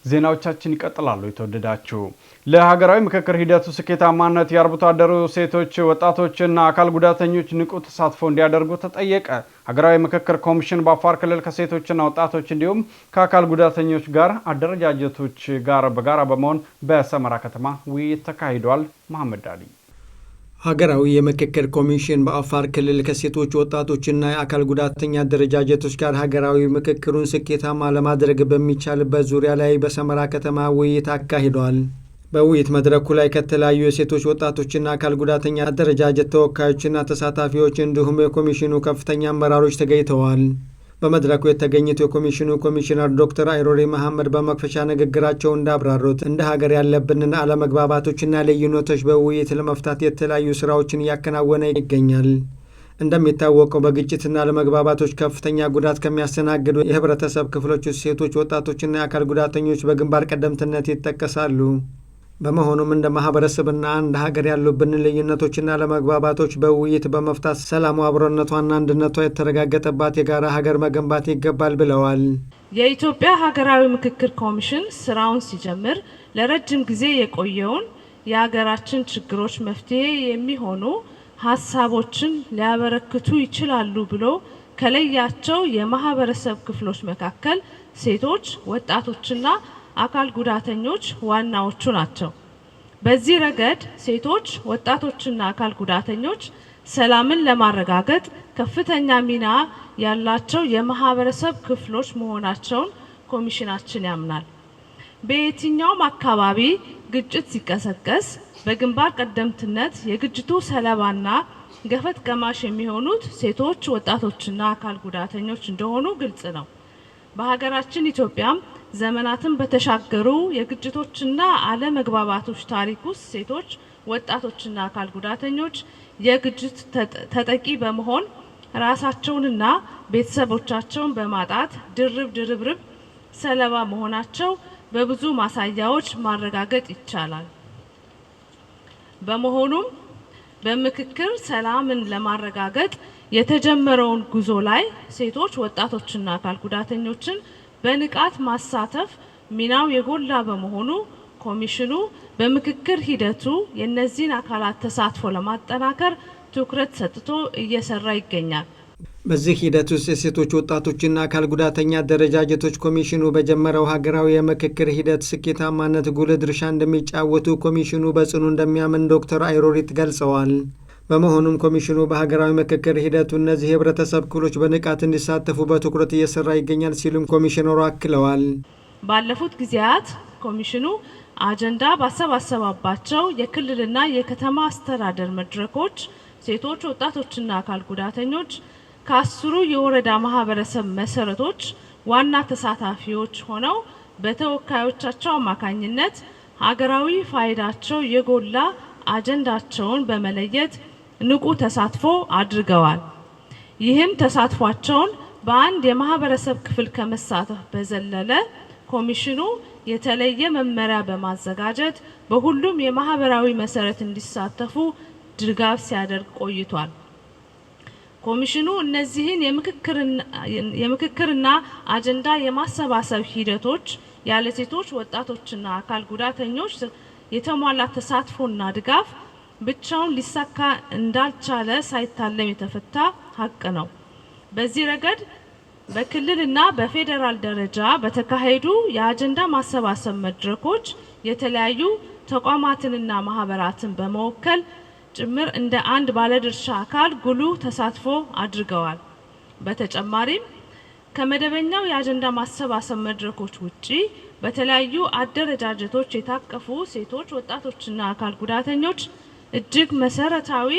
ዜናዎቻችን ይቀጥላሉ። የተወደዳችሁ ለሀገራዊ ምክክር ሂደቱ ስኬታማነት የአርብቶ አደሩ ሴቶች፣ ወጣቶችና አካል ጉዳተኞች ንቁ ተሳትፎ እንዲያደርጉ ተጠየቀ። ሀገራዊ ምክክር ኮሚሽን በአፋር ክልል ከሴቶችና ወጣቶች እንዲሁም ከአካል ጉዳተኞች ጋር አደረጃጀቶች ጋር በጋራ በመሆን በሰመራ ከተማ ውይይት ተካሂዷል። መሐመድ አሊ ሀገራዊ የምክክር ኮሚሽን በአፋር ክልል ከሴቶች ወጣቶችና የአካል ጉዳተኛ አደረጃጀቶች ጋር ሀገራዊ ምክክሩን ስኬታማ ለማድረግ በሚቻልበት ዙሪያ ላይ በሰመራ ከተማ ውይይት አካሂዷል። በውይይት መድረኩ ላይ ከተለያዩ የሴቶች ወጣቶችና አካል ጉዳተኛ አደረጃጀት ተወካዮችና ተሳታፊዎች እንዲሁም የኮሚሽኑ ከፍተኛ አመራሮች ተገኝተዋል። በመድረኩ የተገኙት የኮሚሽኑ ኮሚሽነር ዶክተር አይሮሪ መሐመድ በመክፈቻ ንግግራቸው እንዳብራሩት እንደ ሀገር ያለብንን አለመግባባቶችና ልዩነቶች በውይይት ለመፍታት የተለያዩ ስራዎችን እያከናወነ ይገኛል። እንደሚታወቀው በግጭትና አለመግባባቶች ከፍተኛ ጉዳት ከሚያስተናግዱ የህብረተሰብ ክፍሎች ሴቶች፣ ወጣቶችና የአካል ጉዳተኞች በግንባር ቀደምትነት ይጠቀሳሉ። በመሆኑም እንደ ማህበረሰብና እንደ ሀገር ያሉብንን ልዩነቶችና ለመግባባቶች በውይይት በመፍታት ሰላሙ፣ አብሮነቷና አንድነቷ የተረጋገጠባት የጋራ ሀገር መገንባት ይገባል ብለዋል። የኢትዮጵያ ሀገራዊ ምክክር ኮሚሽን ስራውን ሲጀምር ለረጅም ጊዜ የቆየውን የሀገራችን ችግሮች መፍትሄ የሚሆኑ ሀሳቦችን ሊያበረክቱ ይችላሉ ብሎ ከለያቸው የማህበረሰብ ክፍሎች መካከል ሴቶች፣ ወጣቶችና አካል ጉዳተኞች ዋናዎቹ ናቸው። በዚህ ረገድ ሴቶች፣ ወጣቶችና አካል ጉዳተኞች ሰላምን ለማረጋገጥ ከፍተኛ ሚና ያላቸው የማህበረሰብ ክፍሎች መሆናቸውን ኮሚሽናችን ያምናል። በየትኛውም አካባቢ ግጭት ሲቀሰቀስ በግንባር ቀደምትነት የግጭቱ ሰለባና ገፈት ቀማሽ የሚሆኑት ሴቶች፣ ወጣቶችና አካል ጉዳተኞች እንደሆኑ ግልጽ ነው። በሀገራችን ኢትዮጵያም ዘመናትን በተሻገሩ የግጭቶችና አለመግባባቶች ታሪክ ውስጥ ሴቶች፣ ወጣቶችና አካል ጉዳተኞች የግጭት ተጠቂ በመሆን ራሳቸውንና ቤተሰቦቻቸውን በማጣት ድርብርብ ሰለባ መሆናቸው በብዙ ማሳያዎች ማረጋገጥ ይቻላል። በመሆኑም በምክክር ሰላምን ለማረጋገጥ የተጀመረውን ጉዞ ላይ ሴቶች፣ ወጣቶችና አካል ጉዳተኞችን በንቃት ማሳተፍ ሚናው የጎላ በመሆኑ ኮሚሽኑ በምክክር ሂደቱ የእነዚህን አካላት ተሳትፎ ለማጠናከር ትኩረት ሰጥቶ እየሰራ ይገኛል። በዚህ ሂደት ውስጥ የሴቶች፣ ወጣቶችና አካል ጉዳተኛ አደረጃጀቶች ኮሚሽኑ በጀመረው ሀገራዊ የምክክር ሂደት ስኬታማነት ጉልህ ድርሻ እንደሚጫወቱ ኮሚሽኑ በጽኑ እንደሚያምን ዶክተር አይሮሪት ገልጸዋል። በመሆኑም ኮሚሽኑ በሀገራዊ ምክክር ሂደቱ እነዚህ የህብረተሰብ ክፍሎች በንቃት እንዲሳተፉ በትኩረት እየሰራ ይገኛል ሲሉም ኮሚሽነሩ አክለዋል። ባለፉት ጊዜያት ኮሚሽኑ አጀንዳ ባሰባሰባባቸው የክልልና የከተማ አስተዳደር መድረኮች ሴቶች፣ ወጣቶችና አካል ጉዳተኞች ከ10ሩ የወረዳ ማህበረሰብ መሰረቶች ዋና ተሳታፊዎች ሆነው በተወካዮቻቸው አማካኝነት ሀገራዊ ፋይዳቸው የጎላ አጀንዳቸውን በመለየት ንቁ ተሳትፎ አድርገዋል። ይህም ተሳትፏቸውን በአንድ የማህበረሰብ ክፍል ከመሳተፍ በዘለለ ኮሚሽኑ የተለየ መመሪያ በማዘጋጀት በሁሉም የማህበራዊ መሰረት እንዲሳተፉ ድጋፍ ሲያደርግ ቆይቷል። ኮሚሽኑ እነዚህን የምክክርና አጀንዳ የማሰባሰብ ሂደቶች ያለ ሴቶች፣ ወጣቶችና አካል ጉዳተኞች የተሟላ ተሳትፎና ድጋፍ ብቻውን ሊሳካ እንዳልቻለ ሳይታለም የተፈታ ሀቅ ነው። በዚህ ረገድ በክልልና በፌዴራል ደረጃ በተካሄዱ የአጀንዳ ማሰባሰብ መድረኮች የተለያዩ ተቋማትንና ማህበራትን በመወከል ጭምር እንደ አንድ ባለድርሻ አካል ጉልህ ተሳትፎ አድርገዋል። በተጨማሪም ከመደበኛው የአጀንዳ ማሰባሰብ መድረኮች ውጪ በተለያዩ አደረጃጀቶች የታቀፉ ሴቶች፣ ወጣቶችና አካል ጉዳተኞች እጅግ መሰረታዊ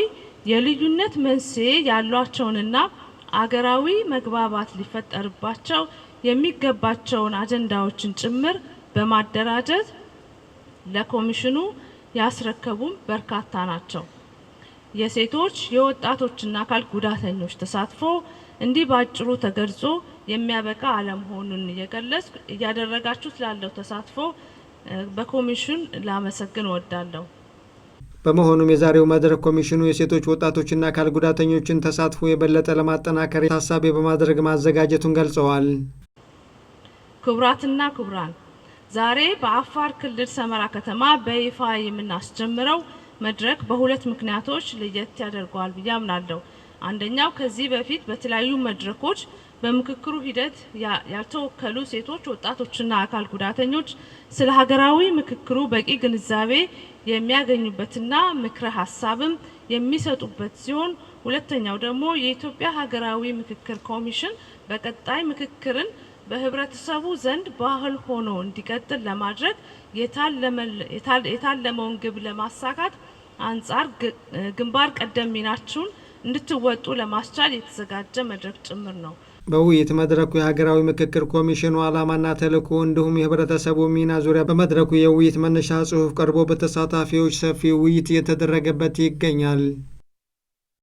የልዩነት መንስኤ ያሏቸውንና አገራዊ መግባባት ሊፈጠርባቸው የሚገባቸውን አጀንዳዎችን ጭምር በማደራጀት ለኮሚሽኑ ያስረከቡም በርካታ ናቸው። የሴቶች፣ የወጣቶችና አካል ጉዳተኞች ተሳትፎ እንዲህ ባጭሩ ተገልጾ የሚያበቃ አለመሆኑን እየገለጽ እያደረጋችሁት ላለው ተሳትፎ በኮሚሽን ላመሰግን እወዳለሁ። በመሆኑም የዛሬው መድረክ ኮሚሽኑ የሴቶች፣ ወጣቶችና አካል ጉዳተኞችን ተሳትፎ የበለጠ ለማጠናከር ታሳቢ በማድረግ ማዘጋጀቱን ገልጸዋል። ክቡራትና ክቡራን፣ ዛሬ በአፋር ክልል ሰመራ ከተማ በይፋ የምናስጀምረው መድረክ በሁለት ምክንያቶች ለየት ያደርገዋል ብዬ አምናለሁ። አንደኛው ከዚህ በፊት በተለያዩ መድረኮች በምክክሩ ሂደት ያልተወከሉ ሴቶች፣ ወጣቶችና አካል ጉዳተኞች ስለ ሀገራዊ ምክክሩ በቂ ግንዛቤ የሚያገኙበትና ምክረ ሀሳብም የሚሰጡበት ሲሆን፣ ሁለተኛው ደግሞ የኢትዮጵያ ሀገራዊ ምክክር ኮሚሽን በቀጣይ ምክክርን በህብረተሰቡ ዘንድ ባህል ሆኖ እንዲቀጥል ለማድረግ የታለመውን ግብ ለማሳካት አንጻር ግንባር ቀደም ሚናችሁን እንድትወጡ ለማስቻል የተዘጋጀ መድረክ ጭምር ነው። በውይይት መድረኩ የሀገራዊ ምክክር ኮሚሽኑ ዓላማና ተልዕኮ እንዲሁም የህብረተሰቡ ሚና ዙሪያ በመድረኩ የውይይት መነሻ ጽሑፍ ቀርቦ በተሳታፊዎች ሰፊ ውይይት እየተደረገበት ይገኛል።